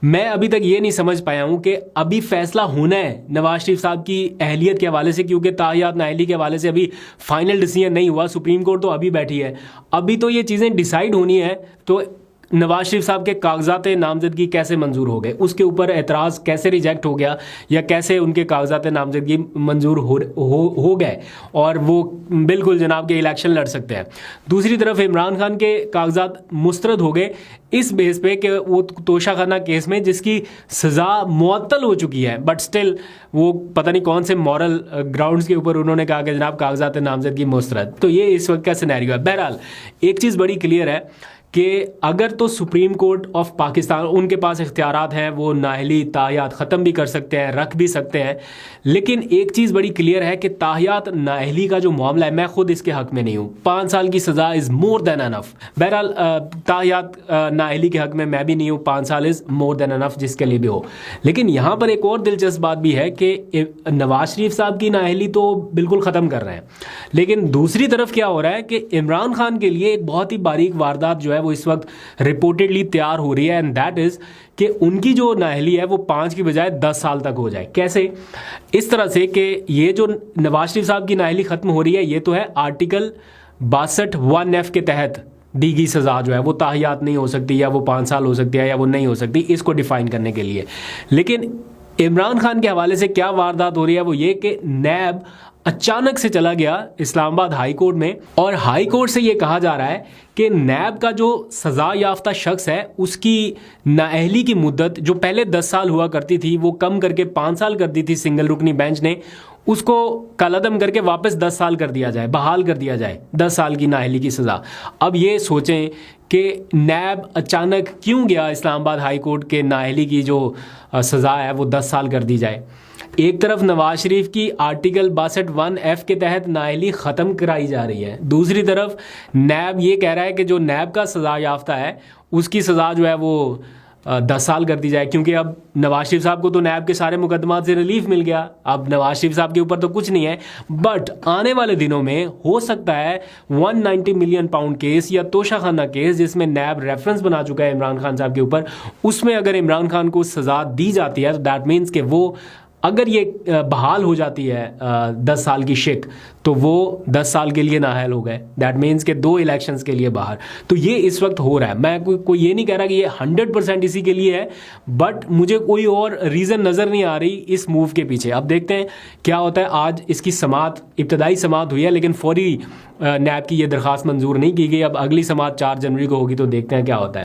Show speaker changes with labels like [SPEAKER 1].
[SPEAKER 1] मैं अभी तक ये नहीं समझ पाया हूं कि अभी फैसला होना है नवाज शरीफ साहब की अहलियत के हवाले से, क्योंकि ताहियात नाअहली के हवाले से अभी फाइनल डिसीजन नहीं हुआ। सुप्रीम कोर्ट तो अभी बैठी है, अभी तो ये चीज़ें डिसाइड होनी है। तो नवाज शरीफ साहब के कागजात नामजदगी कैसे मंजूर हो गए, उसके ऊपर एतराज़ कैसे रिजेक्ट हो गया, या कैसे उनके कागजात नामजदगी मंजूर हो गए और वो बिल्कुल जनाब के इलेक्शन लड़ सकते हैं। दूसरी तरफ इमरान खान के कागजात मुस्तरद हो गए इस बेस पे कि वो तोशाखाना केस में जिसकी सज़ा मुअत्तल हो चुकी है, बट स्टिल वो पता नहीं कौन से मॉरल ग्राउंड्स के ऊपर उन्होंने कहा कि जनाब कागजात नामजदगी मुस्तरद। तो ये इस वक्त का सिनेरियो है। बहरहाल एक चीज़ बड़ी क्लियर है कि अगर तो सुप्रीम कोर्ट ऑफ पाकिस्तान, उनके पास इख्तियारात हैं, वो नाअहली ताहियात ख़त्म भी कर सकते हैं, रख भी सकते हैं। लेकिन एक चीज़ बड़ी क्लियर है कि ताहियात नाअहली का जो मामला है, मैं खुद इसके हक़ में नहीं हूँ। 5 साल की सज़ा इज़ मोर देन अनफ। बहरहाल ताहियात नाअहली के हक़ में मैं भी नहीं हूँ, 5 साल इज़ मोर देन अनफ जिसके लिए भी हो। लेकिन यहाँ पर एक और दिलचस्प बात भी है कि नवाज शरीफ साहब की नाअहली तो बिल्कुल ख़त्म कर रहे हैं, लेकिन दूसरी तरफ क्या हो रहा है कि इमरान खान के लिए एक बहुत ही बारीक वारदात जो है वो इस वक्त रिपोर्टेडली तैयार हो रही है, एंड दैट इज कि उनकी जो नाअहली है वो 5 की बजाय 10 साल तक हो जाए। कैसे? इस तरह से कि ये जो नवाज शरीफ साहब की नाअहली खत्म हो रही है, ये तो है आर्टिकल 62(1)(f) के तहत दी गई सज़ा जो है वो ताहियात नहीं हो सकती, या वो 5 साल हो सकती है, या वो नहीं हो सकती, इसको डिफाइन करने के लिए। लेकिन इमरान खान के हवाले से क्या वारदात हो रही है वो ये कि नैब अचानक से चला गया इस्लामाबाद हाई कोर्ट में, और हाई कोर्ट से ये कहा जा रहा है कि नैब का जो सज़ा याफ्ता शख्स है उसकी नाअहली की मुद्दत जो पहले 10 साल हुआ करती थी वो कम करके 5 साल कर दी थी सिंगल रुकनी बेंच ने, उसको कलअदम करके वापस 10 साल कर दिया जाए, बहाल कर दिया जाए 10 साल की नाअहली की सज़ा। अब ये सोचें कि नैब अचानक क्यों गया इस्लामाबाद हाई कोर्ट के नाअहली की जो सज़ा है वो 10 साल कर दी जाए। एक तरफ नवाज शरीफ की आर्टिकल 62(1)(f) के तहत नाअहली ख़त्म कराई जा रही है, दूसरी तरफ नैब ये कह रहा है कि जो नैब का सज़ा याफ्ता है उसकी सज़ा जो है वो 10 साल कर दी जाए, क्योंकि अब नवाज शरीफ साहब को तो नैब के सारे मुकदमात से रिलीफ मिल गया, अब नवाज शरीफ साहब के ऊपर तो कुछ नहीं है। बट आने वाले दिनों में हो सकता है 190 मिलियन पाउंड केस या तोशाखाना केस जिसमें नैब रेफरेंस बना चुका है इमरान खान साहब के ऊपर, उसमें अगर इमरान खान को सज़ा दी जाती है तो दैट मीन्स कि वो अगर ये बहाल हो जाती है 10 साल की शिक, तो वो 10 साल के लिए नाअहल हो गए। दैट मीन्स के 2 इलेक्शंस के लिए बाहर। तो ये इस वक्त हो रहा है। मैं कोई ये नहीं कह रहा कि ये 100% इसी के लिए है, बट मुझे कोई और रीज़न नज़र नहीं आ रही इस मूव के पीछे। अब देखते हैं क्या होता है। आज इसकी समाअत, इब्तदाई समाअत हुई है, लेकिन फौरी नैब की ये दरख्वास्त मंजूर नहीं की गई। अब अगली समाअत 4 जनवरी को होगी, तो देखते हैं क्या होता है।